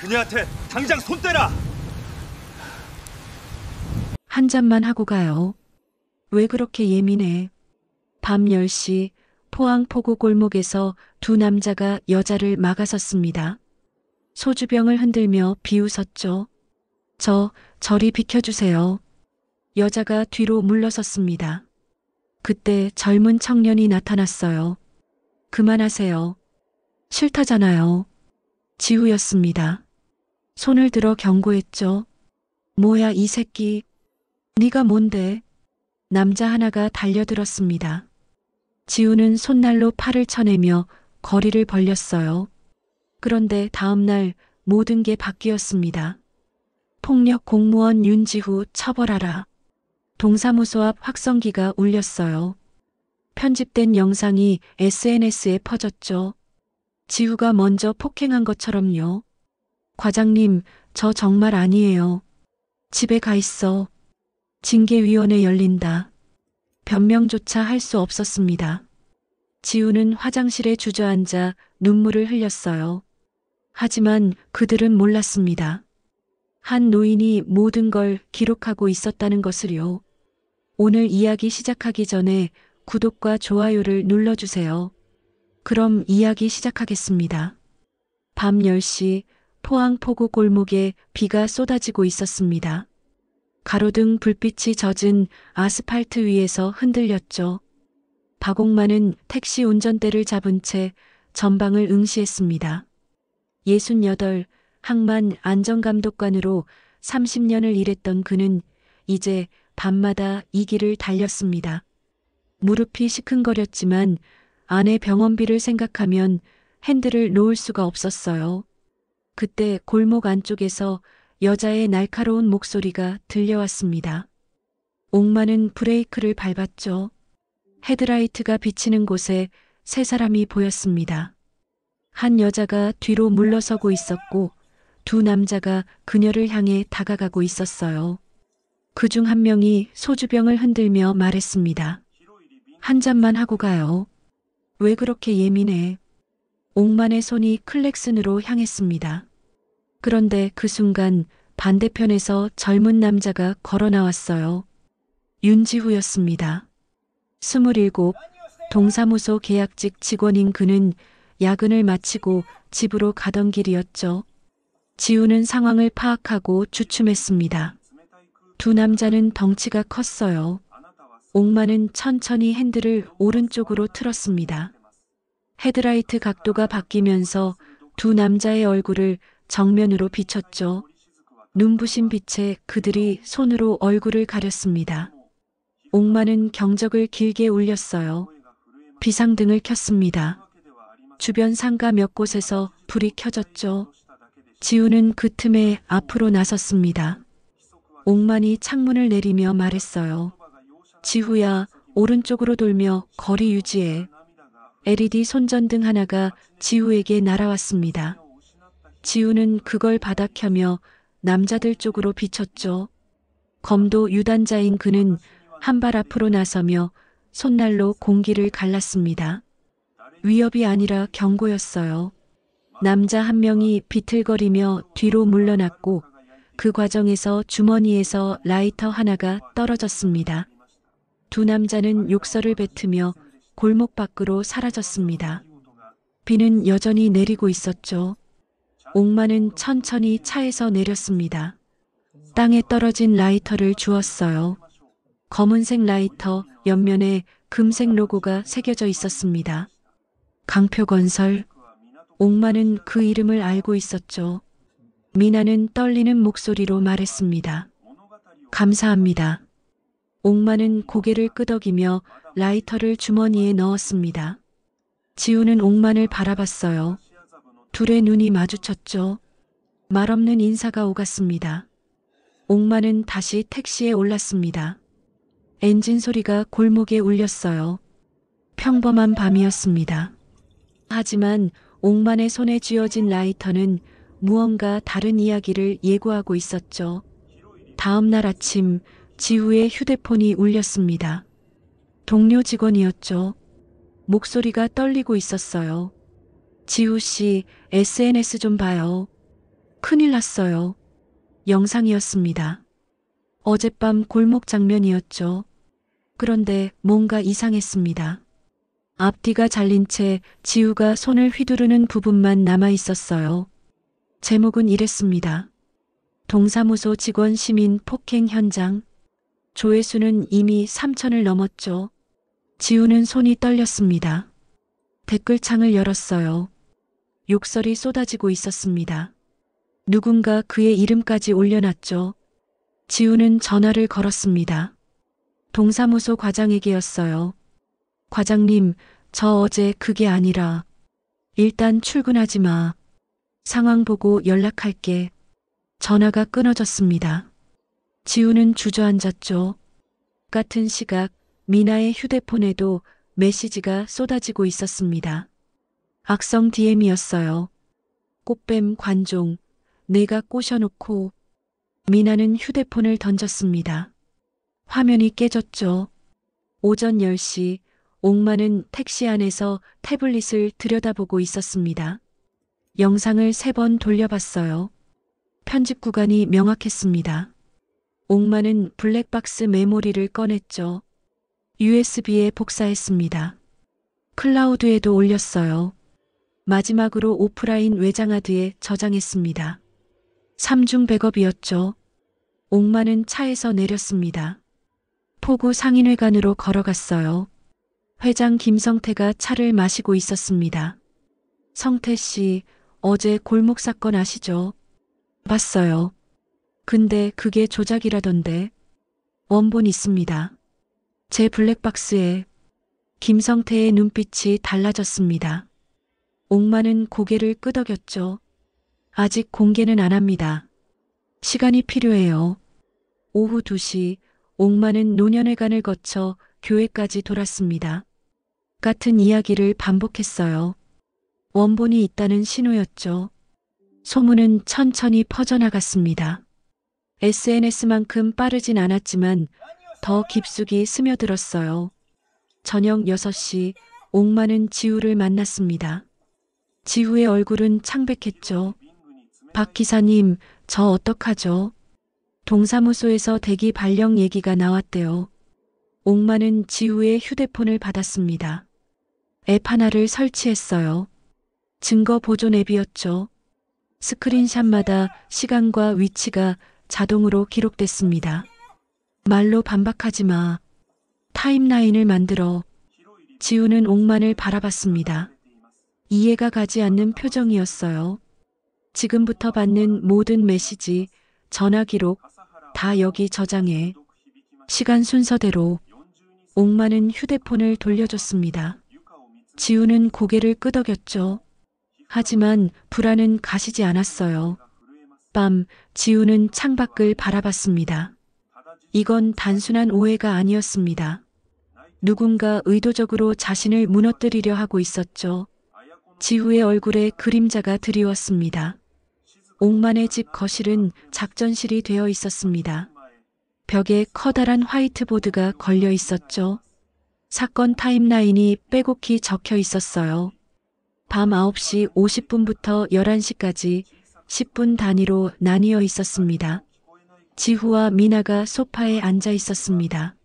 그녀한테 당장 손 떼라! 한 잔만 하고 가요. 왜 그렇게 예민해? 밤 10시 포항 포구 골목에서 두 남자가 여자를 막아섰습니다. 소주병을 흔들며 비웃었죠. 저리 비켜주세요. 여자가 뒤로 물러섰습니다. 그때 젊은 청년이 나타났어요. 그만하세요. 싫다잖아요. 지우였습니다. 손을 들어 경고했죠. 뭐야 이 새끼. 네가 뭔데? 남자 하나가 달려들었습니다. 지우는 손날로 팔을 쳐내며 거리를 벌렸어요. 그런데 다음 날 모든 게 바뀌었습니다. 폭력 공무원 윤지후 처벌하라. 동사무소 앞 확성기가 울렸어요. 편집된 영상이 SNS에 퍼졌죠. 지우가 먼저 폭행한 것처럼요. 과장님, 저 정말 아니에요. 집에 가 있어. 징계위원회 열린다. 변명조차 할 수 없었습니다. 지우는 화장실에 주저앉아 눈물을 흘렸어요. 하지만 그들은 몰랐습니다. 한 노인이 모든 걸 기록하고 있었다는 것을요. 오늘 이야기 시작하기 전에 구독과 좋아요를 눌러주세요. 그럼 이야기 시작하겠습니다. 밤 10시 포항 포구 골목에 비가 쏟아지고 있었습니다. 가로등 불빛이 젖은 아스팔트 위에서 흔들렸죠. 박옥만은 택시 운전대를 잡은 채 전방을 응시했습니다. 68 항만 안전감독관으로 30년을 일했던 그는 이제 밤마다 이 길을 달렸습니다. 무릎이 시큰거렸지만 아내 병원비를 생각하면 핸들을 놓을 수가 없었어요. 그때 골목 안쪽에서 여자의 날카로운 목소리가 들려왔습니다. 옥마는 브레이크를 밟았죠. 헤드라이트가 비치는 곳에 세 사람이 보였습니다. 한 여자가 뒤로 물러서고 있었고 두 남자가 그녀를 향해 다가가고 있었어요. 그중 한 명이 소주병을 흔들며 말했습니다. 한 잔만 하고 가요. 왜 그렇게 예민해? 옥만의 손이 클렉슨으로 향했습니다. 그런데 그 순간 반대편에서 젊은 남자가 걸어 나왔어요. 윤지후였습니다. 27, 동사무소 계약직 직원인 그는 야근을 마치고 집으로 가던 길이었죠. 지우는 상황을 파악하고 주춤했습니다. 두 남자는 덩치가 컸어요. 옥만은 천천히 핸들을 오른쪽으로 틀었습니다. 헤드라이트 각도가 바뀌면서 두 남자의 얼굴을 정면으로 비췄죠. 눈부신 빛에 그들이 손으로 얼굴을 가렸습니다. 옥만은 경적을 길게 울렸어요. 비상등을 켰습니다. 주변 상가 몇 곳에서 불이 켜졌죠. 지우는 그 틈에 앞으로 나섰습니다. 옥만이 창문을 내리며 말했어요. 지후야, 오른쪽으로 돌며 거리 유지해. LED 손전등 하나가 지우에게 날아왔습니다. 지우는 그걸 받아 켜며 남자들 쪽으로 비췄죠. 검도 유단자인 그는 한 발 앞으로 나서며 손날로 공기를 갈랐습니다. 위협이 아니라 경고였어요. 남자 한 명이 비틀거리며 뒤로 물러났고 그 과정에서 주머니에서 라이터 하나가 떨어졌습니다. 두 남자는 욕설을 뱉으며 골목 밖으로 사라졌습니다. 비는 여전히 내리고 있었죠. 옥만은 천천히 차에서 내렸습니다. 땅에 떨어진 라이터를 주었어요. 검은색 라이터 옆면에 금색 로고가 새겨져 있었습니다. 강표건설. 옥만은 그 이름을 알고 있었죠. 미나는 떨리는 목소리로 말했습니다. 감사합니다. 옥만은 고개를 끄덕이며 라이터를 주머니에 넣었습니다. 지우는 옥만을 바라봤어요. 둘의 눈이 마주쳤죠. 말없는 인사가 오갔습니다. 옥만은 다시 택시에 올랐습니다. 엔진 소리가 골목에 울렸어요. 평범한 밤이었습니다. 하지만 옥만의 손에 쥐어진 라이터는 무언가 다른 이야기를 예고하고 있었죠. 다음 날 아침 지우의 휴대폰이 울렸습니다. 동료 직원이었죠. 목소리가 떨리고 있었어요. 지우 씨, SNS 좀 봐요. 큰일 났어요. 영상이었습니다. 어젯밤 골목 장면이었죠. 그런데 뭔가 이상했습니다. 앞뒤가 잘린 채 지우가 손을 휘두르는 부분만 남아 있었어요. 제목은 이랬습니다. 동사무소 직원 시민 폭행 현장. 조회수는 이미 3천을 넘었죠. 지우는 손이 떨렸습니다. 댓글창을 열었어요. 욕설이 쏟아지고 있었습니다. 누군가 그의 이름까지 올려놨죠. 지우는 전화를 걸었습니다. 동사무소 과장에게였어요. 과장님, 저 어제 그게 아니라 일단 출근하지 마. 상황 보고 연락할게. 전화가 끊어졌습니다. 지우는 주저앉았죠. 같은 시각 미나의 휴대폰에도 메시지가 쏟아지고 있었습니다. 악성 DM이었어요. 꽃뱀 관종, 내가 꼬셔놓고. 미나는 휴대폰을 던졌습니다. 화면이 깨졌죠. 오전 10시 옥마는 택시 안에서 태블릿을 들여다보고 있었습니다. 영상을 3번 돌려봤어요. 편집 구간이 명확했습니다. 옥마는 블랙박스 메모리를 꺼냈죠. USB에 복사했습니다. 클라우드에도 올렸어요. 마지막으로 오프라인 외장하드에 저장했습니다. 3중 백업이었죠. 옥마는 차에서 내렸습니다. 포구 상인회관으로 걸어갔어요. 회장 김성태가 차를 마시고 있었습니다. 성태 씨, 어제 골목 사건 아시죠? 봤어요. 근데 그게 조작이라던데. 원본 있습니다. 제 블랙박스에. 김성태의 눈빛이 달라졌습니다. 옥마는 고개를 끄덕였죠. 아직 공개는 안 합니다. 시간이 필요해요. 오후 2시 옥마는 노년회관을 거쳐 교회까지 돌았습니다. 같은 이야기를 반복했어요. 원본이 있다는 신호였죠. 소문은 천천히 퍼져나갔습니다. SNS만큼 빠르진 않았지만 더 깊숙이 스며들었어요. 저녁 6시 옥마는 지우를 만났습니다. 지우의 얼굴은 창백했죠. 박 기사님, 저 어떡하죠? 동사무소에서 대기 발령 얘기가 나왔대요. 옥마는 지우의 휴대폰을 받았습니다. 앱 하나를 설치했어요. 증거 보존 앱이었죠. 스크린샷마다 시간과 위치가 자동으로 기록됐습니다. 말로 반박하지 마. 타임라인을 만들어. 지우는 옥만을 바라봤습니다. 이해가 가지 않는 표정이었어요. 지금부터 받는 모든 메시지, 전화 기록 다 여기 저장해. 시간 순서대로. 옥만은 휴대폰을 돌려줬습니다. 지우는 고개를 끄덕였죠. 하지만 불안은 가시지 않았어요. 밤, 지우는 창밖을 바라봤습니다. 이건 단순한 오해가 아니었습니다. 누군가 의도적으로 자신을 무너뜨리려 하고 있었죠. 지우의 얼굴에 그림자가 드리웠습니다. 옥만의 집 거실은 작전실이 되어 있었습니다. 벽에 커다란 화이트보드가 걸려 있었죠. 사건 타임라인이 빼곡히 적혀 있었어요. 밤 9시 50분부터 11시까지 10분 단위로 나뉘어 있었습니다. 지후와 미나가 소파에 앉아 있었습니다.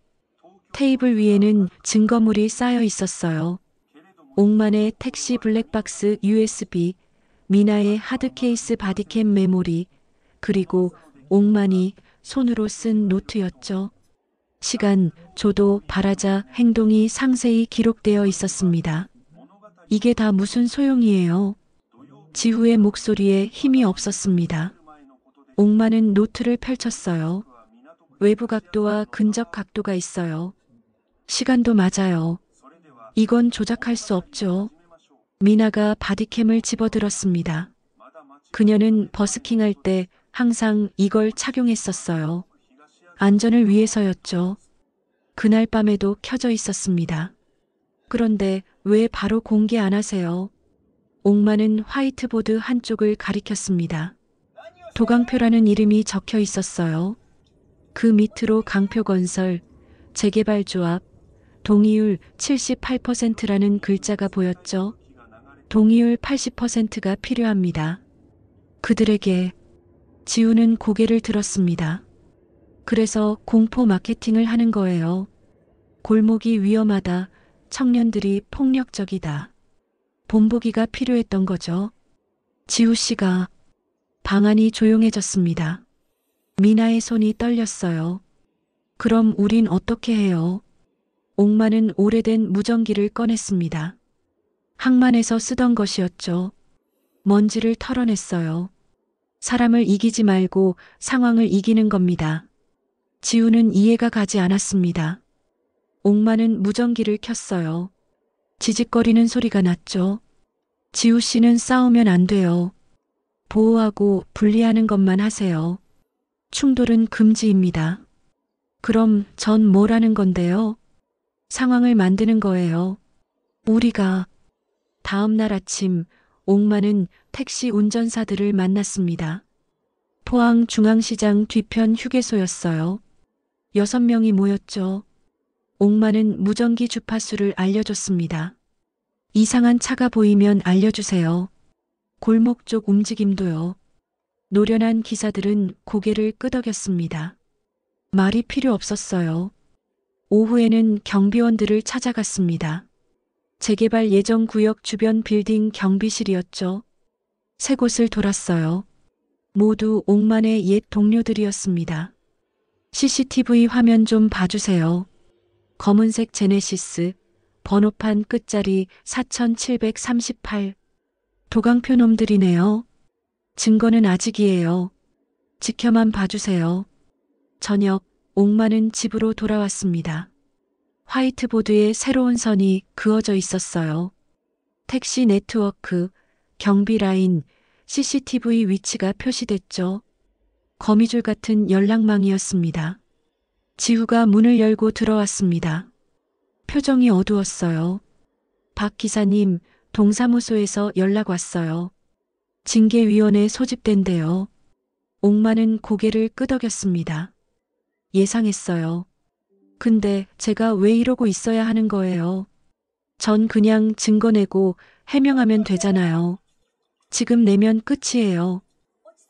테이블 위에는 증거물이 쌓여 있었어요. 옥만의 택시 블랙박스 USB, 미나의 하드케이스 바디캠 메모리, 그리고 옥만이 손으로 쓴 노트였죠. 시간, 조도, 발화자, 행동이 상세히 기록되어 있었습니다. 이게 다 무슨 소용이에요? 지후의 목소리에 힘이 없었습니다. 옥만은 노트를 펼쳤어요. 외부 각도와 근접 각도가 있어요. 시간도 맞아요. 이건 조작할 수 없죠. 미나가 바디캠을 집어들었습니다. 그녀는 버스킹할 때 항상 이걸 착용했었어요. 안전을 위해서였죠. 그날 밤에도 켜져 있었습니다. 그런데 왜 바로 공개 안 하세요? 옥만은 화이트보드 한쪽을 가리켰습니다. 도강표라는 이름이 적혀 있었어요. 그 밑으로 강표건설, 재개발조합, 동의율 78%라는 글자가 보였죠. 동의율 80%가 필요합니다. 그들에게 지우는 고개를 들었습니다. 그래서 공포 마케팅을 하는 거예요. 골목이 위험하다. 청년들이 폭력적이다. 본보기가 필요했던 거죠. 지우 씨가 방 안이 조용해졌습니다. 미나의 손이 떨렸어요. 그럼 우린 어떻게 해요? 옥마는 오래된 무전기를 꺼냈습니다. 항만에서 쓰던 것이었죠. 먼지를 털어냈어요. 사람을 이기지 말고 상황을 이기는 겁니다. 지우는 이해가 가지 않았습니다. 옥마는 무전기를 켰어요. 지직거리는 소리가 났죠. 지우 씨는 싸우면 안 돼요. 보호하고 분리하는 것만 하세요. 충돌은 금지입니다. 그럼 전 뭘 하는 건데요? 상황을 만드는 거예요. 우리가 다음 날 아침 옥마는 택시 운전사들을 만났습니다. 포항 중앙시장 뒤편 휴게소였어요. 6명이 모였죠. 옥마는 무전기 주파수를 알려줬습니다. 이상한 차가 보이면 알려주세요. 골목 쪽 움직임도요. 노련한 기사들은 고개를 끄덕였습니다. 말이 필요 없었어요. 오후에는 경비원들을 찾아갔습니다. 재개발 예정 구역 주변 빌딩 경비실이었죠. 세 곳을 돌았어요. 모두 옥만의 옛 동료들이었습니다. CCTV 화면 좀 봐주세요. 검은색 제네시스, 번호판 끝자리 4738. 도강표 놈들이네요. 증거는 아직이에요. 지켜만 봐주세요. 저녁, 옥마는 집으로 돌아왔습니다. 화이트보드에 새로운 선이 그어져 있었어요. 택시 네트워크, 경비 라인, CCTV 위치가 표시됐죠. 거미줄 같은 연락망이었습니다. 지우가 문을 열고 들어왔습니다. 표정이 어두웠어요. 박 기사님, 동사무소에서 연락 왔어요. 징계위원회 소집된대요. 옥마는 고개를 끄덕였습니다. 예상했어요. 근데 제가 왜 이러고 있어야 하는 거예요? 전 그냥 증거 내고 해명하면 되잖아요. 지금 내면 끝이에요.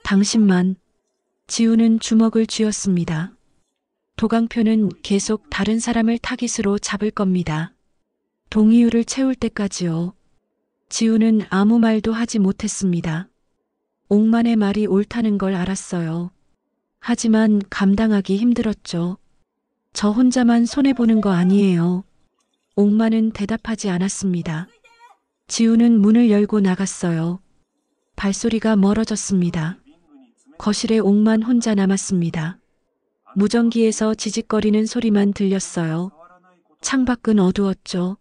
당신만. 지우는 주먹을 쥐었습니다. 도강표는 계속 다른 사람을 타깃으로 잡을 겁니다. 동의유를 채울 때까지요. 지우는 아무 말도 하지 못했습니다. 옥만의 말이 옳다는 걸 알았어요. 하지만 감당하기 힘들었죠. 저 혼자만 손해보는 거 아니에요. 옥만은 대답하지 않았습니다. 지우는 문을 열고 나갔어요. 발소리가 멀어졌습니다. 거실에 옥만 혼자 남았습니다. 무전기에서 지직거리는 소리만 들렸어요. 창밖은 어두웠죠.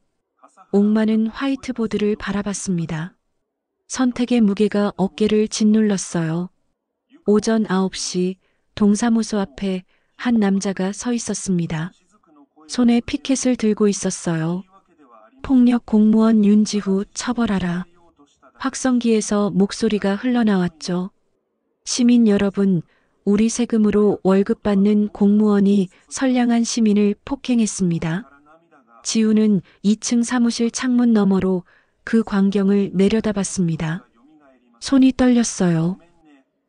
옥만은 화이트보드를 바라봤습니다. 선택의 무게가 어깨를 짓눌렀어요. 오전 9시 동사무소 앞에 한 남자가 서 있었습니다. 손에 피켓을 들고 있었어요. 폭력 공무원 윤지후 처벌하라. 확성기에서 목소리가 흘러나왔죠. 시민 여러분, 우리 세금으로 월급 받는 공무원이 선량한 시민을 폭행했습니다. 지우는 2층 사무실 창문 너머로 그 광경을 내려다봤습니다. 손이 떨렸어요.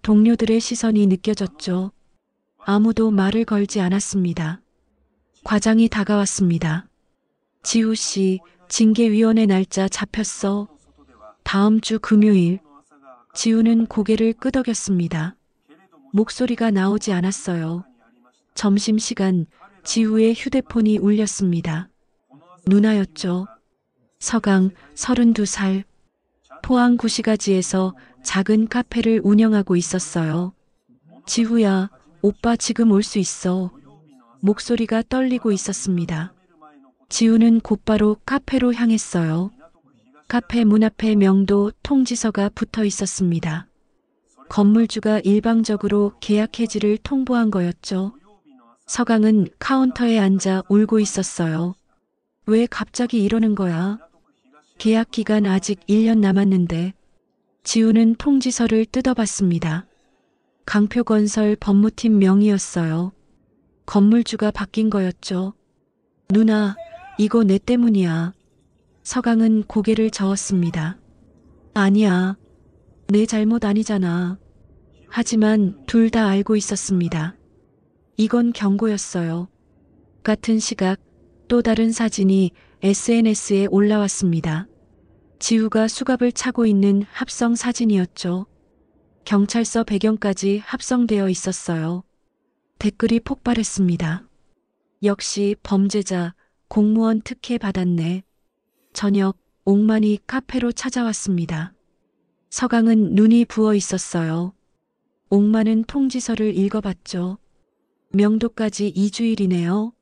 동료들의 시선이 느껴졌죠. 아무도 말을 걸지 않았습니다. 과장이 다가왔습니다. 지우 씨, 징계위원회 날짜 잡혔어. 다음 주 금요일. 지우는 고개를 끄덕였습니다. 목소리가 나오지 않았어요. 점심시간 지우의 휴대폰이 울렸습니다. 누나였죠. 서강 32살. 포항 구시가지에서 작은 카페를 운영하고 있었어요. 지우야, 오빠 지금 올 수 있어. 목소리가 떨리고 있었습니다. 지우는 곧바로 카페로 향했어요. 카페 문 앞에 명도 통지서가 붙어 있었습니다. 건물주가 일방적으로 계약 해지를 통보한 거였죠. 서강은 카운터에 앉아 울고 있었어요. 왜 갑자기 이러는 거야? 계약 기간 아직 1년 남았는데. 지우는 통지서를 뜯어봤습니다. 강표건설 법무팀 명의였어요. 건물주가 바뀐 거였죠. 누나, 이거 내 때문이야. 서강은 고개를 저었습니다. 아니야. 내 잘못 아니잖아. 하지만 둘 다 알고 있었습니다. 이건 경고였어요. 같은 시각 또 다른 사진이 SNS에 올라왔습니다. 지우가 수갑을 차고 있는 합성 사진이었죠. 경찰서 배경까지 합성되어 있었어요. 댓글이 폭발했습니다. 역시 범죄자, 공무원 특혜 받았네. 저녁 옥만이 카페로 찾아왔습니다. 서강은 눈이 부어 있었어요. 옥만은 통지서를 읽어봤죠. 명도까지 2주일이네요.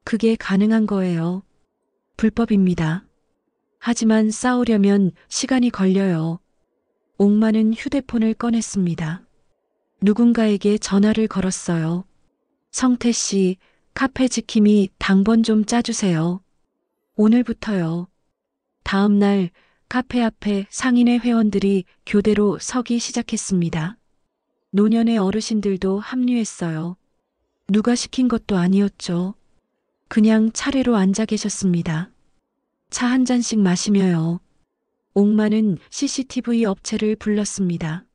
그게 가능한 거예요. 불법입니다. 하지만 싸우려면 시간이 걸려요. 옥만은 휴대폰을 꺼냈습니다. 누군가에게 전화를 걸었어요. 성태 씨, 카페 지킴이 당번 좀 짜주세요. 오늘부터요. 다음 날 카페 앞에 상인회 회원들이 교대로 서기 시작했습니다. 노년의 어르신들도 합류했어요. 누가 시킨 것도 아니었죠. 그냥 차례로 앉아 계셨습니다. 차 한 잔씩 마시며요. 옥만은 CCTV 업체를 불렀습니다.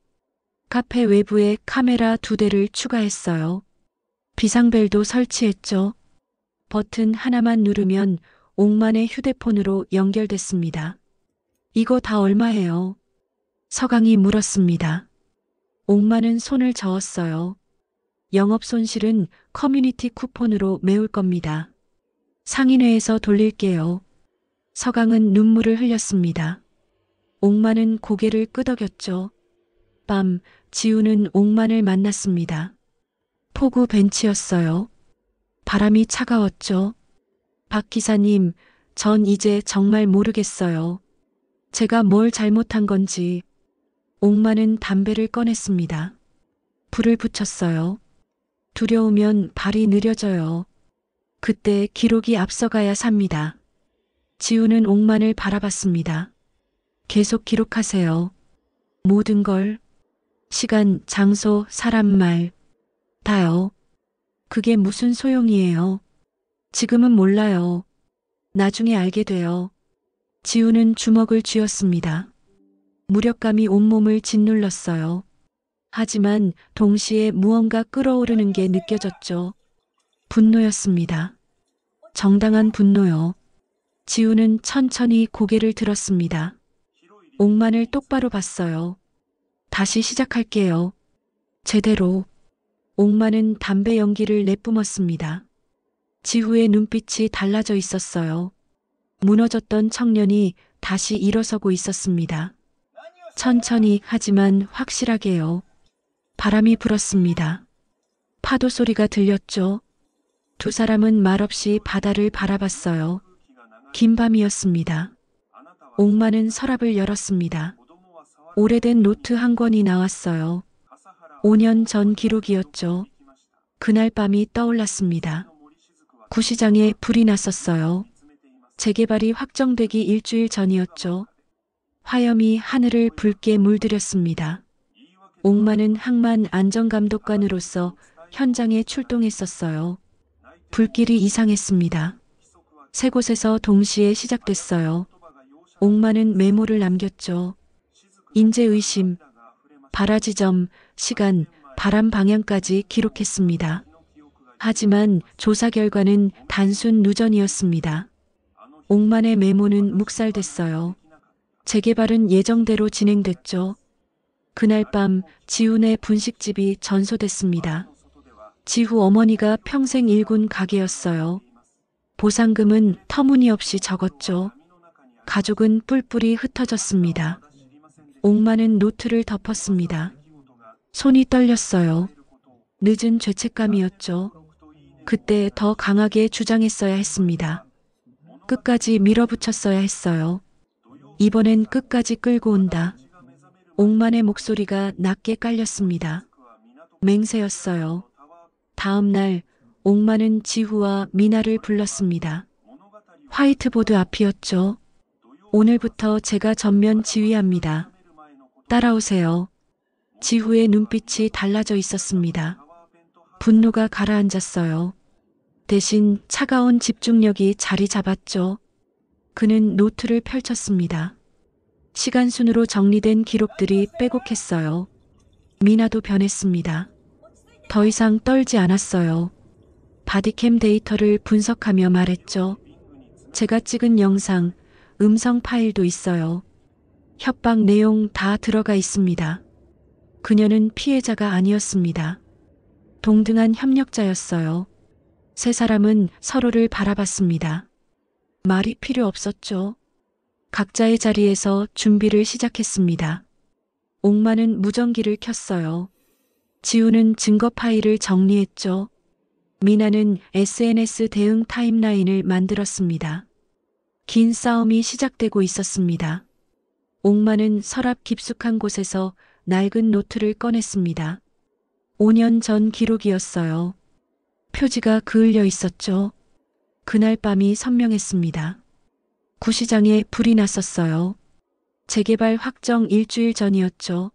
카페 외부에 카메라 2대를 추가했어요. 비상벨도 설치했죠. 버튼 하나만 누르면 옥만의 휴대폰으로 연결됐습니다. 이거 다 얼마예요? 서강이 물었습니다. 옥만은 손을 저었어요. 영업 손실은 커뮤니티 쿠폰으로 메울 겁니다. 상인회에서 돌릴게요. 서강은 눈물을 흘렸습니다. 옥만은 고개를 끄덕였죠. 밤, 지우는 옥만을 만났습니다. 포구 벤치였어요. 바람이 차가웠죠. 박 기사님, 전 이제 정말 모르겠어요. 제가 뭘 잘못한 건지. 옥만은 담배를 꺼냈습니다. 불을 붙였어요. 두려우면 발이 느려져요. 그때 기록이 앞서가야 삽니다. 지우는 옥만을 바라봤습니다. 계속 기록하세요. 모든 걸. 시간, 장소, 사람 말. 다요. 그게 무슨 소용이에요. 지금은 몰라요. 나중에 알게 돼요. 지우는 주먹을 쥐었습니다. 무력감이 온몸을 짓눌렀어요. 하지만 동시에 무언가 끓어오르는 게 느껴졌죠. 분노였습니다. 정당한 분노요. 지우는 천천히 고개를 들었습니다. 옥만을 똑바로 봤어요. 다시 시작할게요. 제대로. 옥만은 담배 연기를 내뿜었습니다. 지후의 눈빛이 달라져 있었어요. 무너졌던 청년이 다시 일어서고 있었습니다. 천천히 하지만 확실하게요. 바람이 불었습니다. 파도 소리가 들렸죠. 두 사람은 말없이 바다를 바라봤어요. 긴 밤이었습니다. 옥만은 서랍을 열었습니다. 오래된 노트 한 권이 나왔어요. 5년 전 기록이었죠. 그날 밤이 떠올랐습니다. 구시장에 불이 났었어요. 재개발이 확정되기 일주일 전이었죠. 화염이 하늘을 붉게 물들였습니다. 옥만은 항만 안전감독관으로서 현장에 출동했었어요. 불길이 이상했습니다. 세 곳에서 동시에 시작됐어요. 옥만은 메모를 남겼죠. 인재의심, 발화지점, 시간, 바람 방향까지 기록했습니다. 하지만 조사 결과는 단순 누전이었습니다. 옥만의 메모는 묵살됐어요. 재개발은 예정대로 진행됐죠. 그날 밤 지훈의 분식집이 전소됐습니다. 지후 어머니가 평생 일군 가게였어요. 보상금은 터무니없이 적었죠. 가족은 뿔뿔이 흩어졌습니다. 옥만은 노트를 덮었습니다. 손이 떨렸어요. 늦은 죄책감이었죠. 그때 더 강하게 주장했어야 했습니다. 끝까지 밀어붙였어야 했어요. 이번엔 끝까지 끌고 온다. 옥만의 목소리가 낮게 깔렸습니다. 맹세였어요. 다음 날 옥만은 지후와 미나를 불렀습니다. 화이트보드 앞이었죠. 오늘부터 제가 전면 지휘합니다. 따라오세요. 지후의 눈빛이 달라져 있었습니다. 분노가 가라앉았어요. 대신 차가운 집중력이 자리 잡았죠. 그는 노트를 펼쳤습니다. 시간순으로 정리된 기록들이 빼곡했어요. 미나도 변했습니다. 더 이상 떨지 않았어요. 바디캠 데이터를 분석하며 말했죠. 제가 찍은 영상, 음성 파일도 있어요. 협박 내용 다 들어가 있습니다. 그녀는 피해자가 아니었습니다. 동등한 협력자였어요. 세 사람은 서로를 바라봤습니다. 말이 필요 없었죠. 각자의 자리에서 준비를 시작했습니다. 옥마는 무전기를 켰어요. 지우는 증거 파일을 정리했죠. 미나는 SNS 대응 타임라인을 만들었습니다. 긴 싸움이 시작되고 있었습니다. 옥마는 서랍 깊숙한 곳에서 낡은 노트를 꺼냈습니다. 5년 전 기록이었어요. 표지가 그을려 있었죠. 그날 밤이 선명했습니다. 구시장에 불이 났었어요. 재개발 확정 일주일 전이었죠.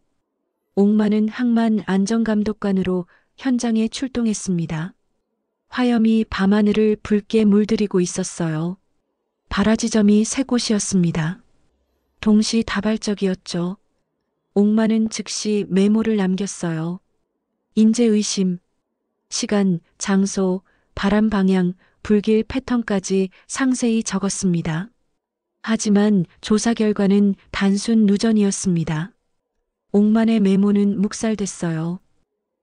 옥마는 항만 안전감독관으로 현장에 출동했습니다. 화염이 밤하늘을 붉게 물들이고 있었어요. 발화지점이 세 곳이었습니다. 동시다발적이었죠. 옥마는 즉시 메모를 남겼어요. 인재의심, 시간, 장소, 바람 방향, 불길 패턴까지 상세히 적었습니다. 하지만 조사 결과는 단순 누전이었습니다. 옥만의 메모는 묵살됐어요.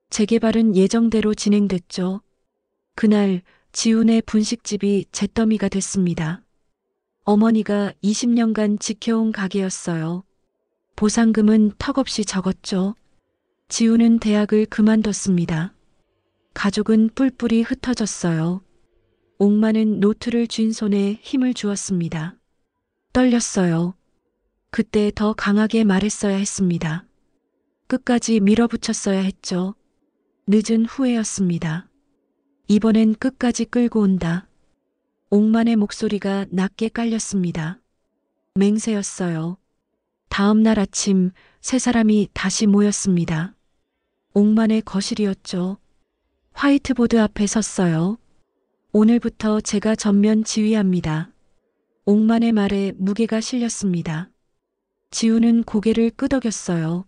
재개발은 예정대로 진행됐죠. 그날 지훈의 분식집이 잿더미가 됐습니다. 어머니가 20년간 지켜온 가게였어요. 보상금은 턱없이 적었죠. 지훈은 대학을 그만뒀습니다. 가족은 뿔뿔이 흩어졌어요. 옥마는 노트를 쥔 손에 힘을 주었습니다. 떨렸어요. 그때 더 강하게 말했어야 했습니다. 끝까지 밀어붙였어야 했죠. 늦은 후회였습니다. 이번엔 끝까지 끌고 온다. 옥만의 목소리가 낮게 깔렸습니다. 맹세였어요. 다음 날 아침 세 사람이 다시 모였습니다. 옥만의 거실이었죠. 화이트보드 앞에 섰어요. 오늘부터 제가 전면 지휘합니다. 옥만의 말에 무게가 실렸습니다. 지우는 고개를 끄덕였어요.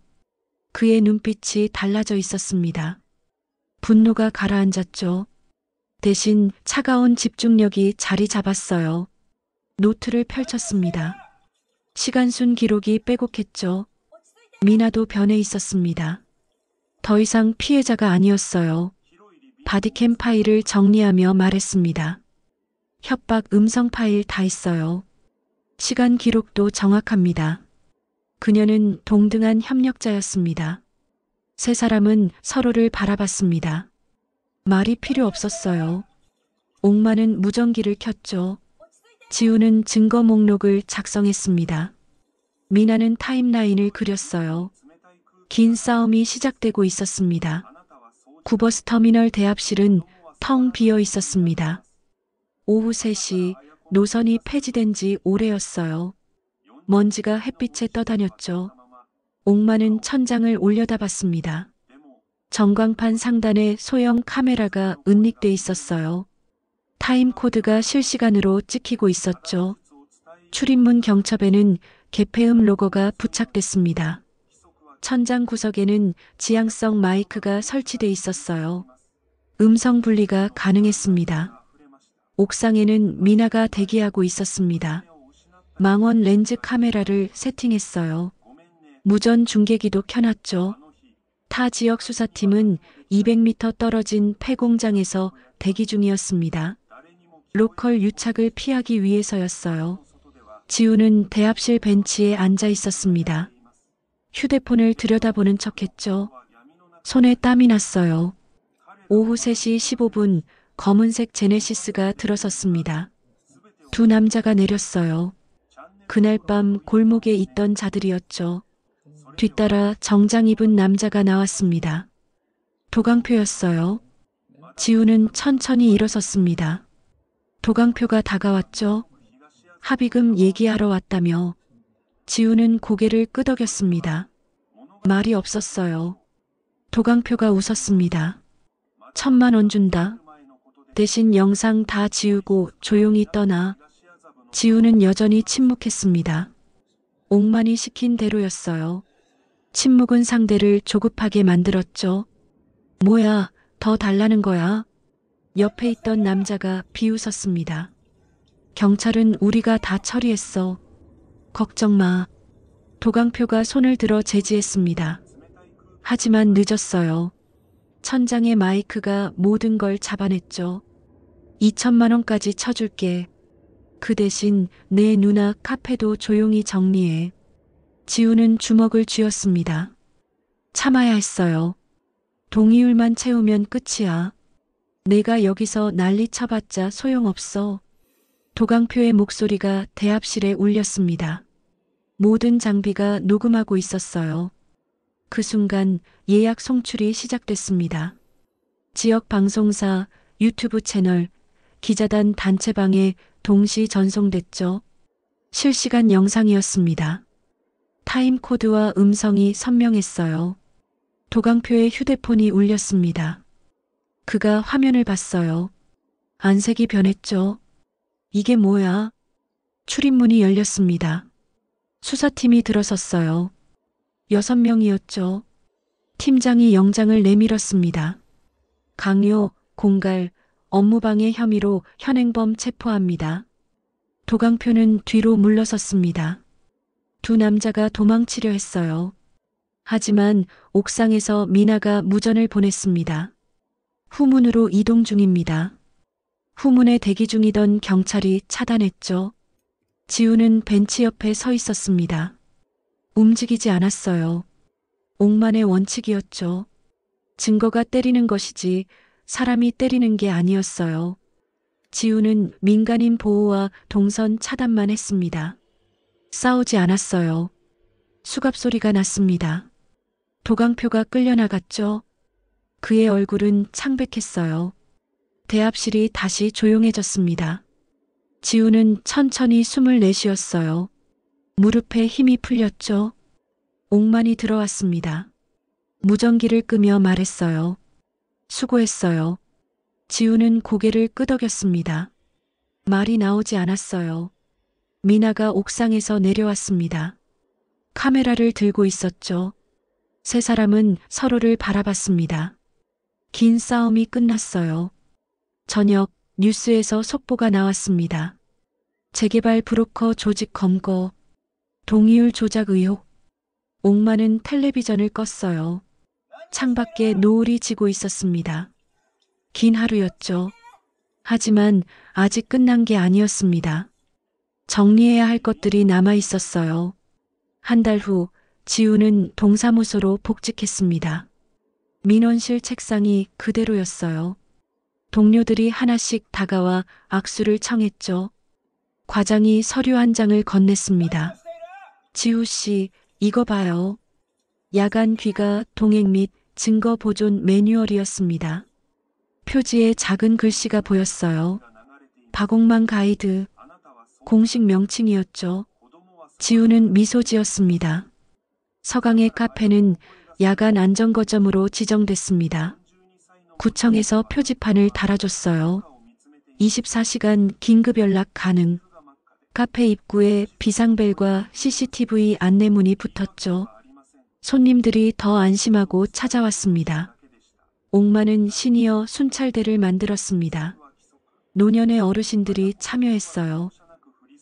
그의 눈빛이 달라져 있었습니다. 분노가 가라앉았죠. 대신 차가운 집중력이 자리 잡았어요. 노트를 펼쳤습니다. 시간순 기록이 빼곡했죠. 미나도 변해 있었습니다. 더 이상 피해자가 아니었어요. 바디캠 파일을 정리하며 말했습니다. 협박 음성 파일 다 있어요. 시간 기록도 정확합니다. 그녀는 동등한 협력자였습니다. 세 사람은 서로를 바라봤습니다. 말이 필요 없었어요. 옥마는 무전기를 켰죠. 지우는 증거 목록을 작성했습니다. 미나는 타임라인을 그렸어요. 긴 싸움이 시작되고 있었습니다. 구버스 터미널 대합실은 텅 비어 있었습니다. 오후 3시 노선이 폐지된 지 오래였어요. 먼지가 햇빛에 떠다녔죠. 옥마는 천장을 올려다봤습니다. 전광판 상단에 소형 카메라가 은닉돼 있었어요. 타임코드가 실시간으로 찍히고 있었죠. 출입문 경첩에는 개폐음 로고가 부착됐습니다. 천장 구석에는 지향성 마이크가 설치돼 있었어요. 음성 분리가 가능했습니다. 옥상에는 미나가 대기하고 있었습니다. 망원 렌즈 카메라를 세팅했어요. 무전 중계기도 켜놨죠. 타 지역 수사팀은 200m 떨어진 폐공장에서 대기 중이었습니다. 로컬 유착을 피하기 위해서였어요. 지우는 대합실 벤치에 앉아 있었습니다. 휴대폰을 들여다보는 척했죠. 손에 땀이 났어요. 오후 3시 15분 검은색 제네시스가 들어섰습니다. 두 남자가 내렸어요. 그날 밤 골목에 있던 자들이었죠. 뒤따라 정장 입은 남자가 나왔습니다. 도강표였어요. 지우는 천천히 일어섰습니다. 도강표가 다가왔죠. 합의금 얘기하러 왔다며. 지우는 고개를 끄덕였습니다. 말이 없었어요. 도강표가 웃었습니다. 1,000만 원 준다. 대신 영상 다 지우고 조용히 떠나. 지우는 여전히 침묵했습니다. 옥만이 시킨 대로였어요. 침묵은 상대를 조급하게 만들었죠. 뭐야, 더 달라는 거야? 옆에 있던 남자가 비웃었습니다. 경찰은 우리가 다 처리했어. 걱정 마. 도강표가 손을 들어 제지했습니다. 하지만 늦었어요. 천장의 마이크가 모든 걸 잡아냈죠. 2천만 원까지 쳐줄게. 그 대신 내 누나 카페도 조용히 정리해. 지우는 주먹을 쥐었습니다. 참아야 했어요. 동의율만 채우면 끝이야. 내가 여기서 난리 쳐봤자 소용없어. 도강표의 목소리가 대합실에 울렸습니다. 모든 장비가 녹음하고 있었어요. 그 순간 예약 송출이 시작됐습니다. 지역 방송사, 유튜브 채널, 기자단 단체방에 동시 전송됐죠. 실시간 영상이었습니다. 타임코드와 음성이 선명했어요. 도강표의 휴대폰이 울렸습니다. 그가 화면을 봤어요. 안색이 변했죠. 이게 뭐야? 출입문이 열렸습니다. 수사팀이 들어섰어요. 6명이었죠. 팀장이 영장을 내밀었습니다. 강요, 공갈, 업무방해 혐의로 현행범 체포합니다. 도강표는 뒤로 물러섰습니다. 두 남자가 도망치려 했어요. 하지만 옥상에서 미나가 무전을 보냈습니다. 후문으로 이동 중입니다. 후문에 대기 중이던 경찰이 차단했죠. 지우는 벤치 옆에 서 있었습니다. 움직이지 않았어요. 옥만의 원칙이었죠. 증거가 때리는 것이지 사람이 때리는 게 아니었어요. 지우는 민간인 보호와 동선 차단만 했습니다. 싸우지 않았어요. 수갑 소리가 났습니다. 도강표가 끌려나갔죠. 그의 얼굴은 창백했어요. 대합실이 다시 조용해졌습니다. 지우는 천천히 숨을 내쉬었어요. 무릎에 힘이 풀렸죠. 옥만이 들어왔습니다. 무전기를 끄며 말했어요. 수고했어요. 지우는 고개를 끄덕였습니다. 말이 나오지 않았어요. 미나가 옥상에서 내려왔습니다. 카메라를 들고 있었죠. 세 사람은 서로를 바라봤습니다. 긴 싸움이 끝났어요. 저녁 뉴스에서 속보가 나왔습니다. 재개발 브로커 조직 검거, 동의율 조작 의혹. 옥만은 텔레비전을 껐어요. 창밖에 노을이 지고 있었습니다. 긴 하루였죠. 하지만 아직 끝난 게 아니었습니다. 정리해야 할 것들이 남아 있었어요. 한 달 후 지우는 동사무소로 복직했습니다. 민원실 책상이 그대로였어요. 동료들이 하나씩 다가와 악수를 청했죠. 과장이 서류 한 장을 건넸습니다. 지우 씨, 이거 봐요. 야간 귀가 동행 및 증거 보존 매뉴얼이었습니다. 표지에 작은 글씨가 보였어요. 박옥만 가이드. 공식 명칭이었죠. 지우는 미소 지었습니다. 서강의 카페는 야간 안전거점으로 지정됐습니다. 구청에서 표지판을 달아줬어요. 24시간 긴급 연락 가능. 카페 입구에 비상벨과 CCTV 안내문이 붙었죠. 손님들이 더 안심하고 찾아왔습니다. 옥만은 시니어 순찰대를 만들었습니다. 노년의 어르신들이 참여했어요.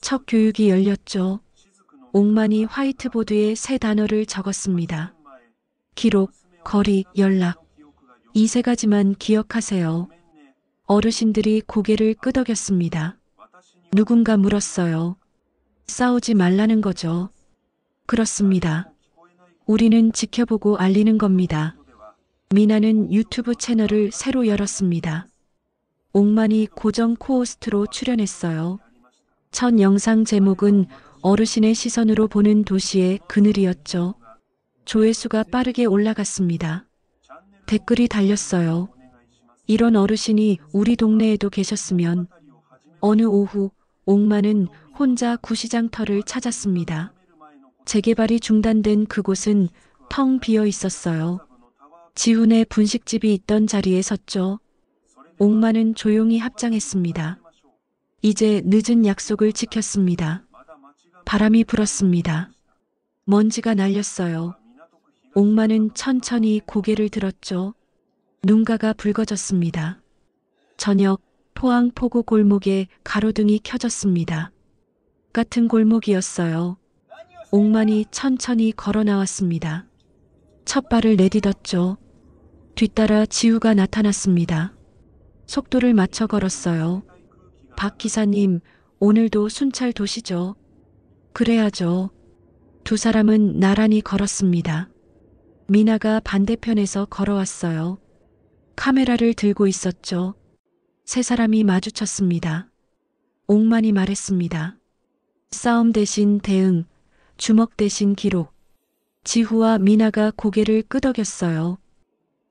첫 교육이 열렸죠. 옥만이 화이트보드에 세 단어를 적었습니다. 기록, 거리, 연락. 이 세 가지만 기억하세요. 어르신들이 고개를 끄덕였습니다. 누군가 물었어요. 싸우지 말라는 거죠. 그렇습니다. 우리는 지켜보고 알리는 겁니다. 미나는 유튜브 채널을 새로 열었습니다. 옥만이 고정 코호스트로 출연했어요. 첫 영상 제목은 어르신의 시선으로 보는 도시의 그늘이었죠. 조회수가 빠르게 올라갔습니다. 댓글이 달렸어요. 이런 어르신이 우리 동네에도 계셨으면. 어느 오후 옥만은 혼자 구시장터를 찾았습니다. 재개발이 중단된 그곳은 텅 비어 있었어요. 지훈의 분식집이 있던 자리에 섰죠. 옥만은 조용히 합장했습니다. 이제 늦은 약속을 지켰습니다. 바람이 불었습니다. 먼지가 날렸어요. 옥마는 천천히 고개를 들었죠. 눈가가 붉어졌습니다. 저녁 포항 포구 골목에 가로등이 켜졌습니다. 같은 골목이었어요. 옥만이 천천히 걸어 나왔습니다. 첫 발을 내딛었죠. 뒤따라 지우가 나타났습니다. 속도를 맞춰 걸었어요. 박 기사님, 오늘도 순찰 도시죠? 그래야죠. 두 사람은 나란히 걸었습니다. 미나가 반대편에서 걸어왔어요. 카메라를 들고 있었죠. 세 사람이 마주쳤습니다. 옥만이 말했습니다. 싸움 대신 대응, 주먹 대신 기록. 지후와 미나가 고개를 끄덕였어요.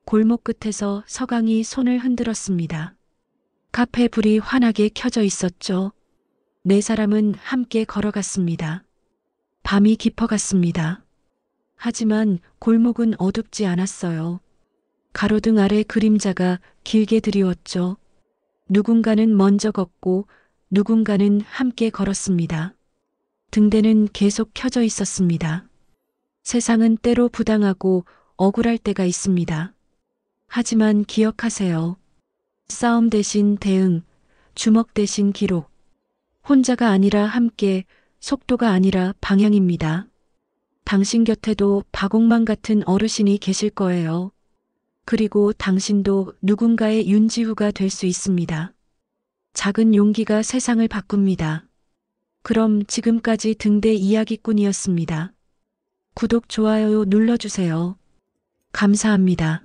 골목 끝에서 서강이 손을 흔들었습니다. 카페 불이 환하게 켜져 있었죠. 네 사람은 함께 걸어갔습니다. 밤이 깊어갔습니다. 하지만 골목은 어둡지 않았어요. 가로등 아래 그림자가 길게 드리웠죠. 누군가는 먼저 걷고 누군가는 함께 걸었습니다. 등대는 계속 켜져 있었습니다. 세상은 때로 부당하고 억울할 때가 있습니다. 하지만 기억하세요. 싸움 대신 대응, 주먹 대신 기록. 혼자가 아니라 함께, 속도가 아니라 방향입니다. 당신 곁에도 박옥만 같은 어르신이 계실 거예요. 그리고 당신도 누군가의 윤지후가 될 수 있습니다. 작은 용기가 세상을 바꿉니다. 그럼 지금까지 등대 이야기꾼이었습니다. 구독, 좋아요 눌러주세요. 감사합니다.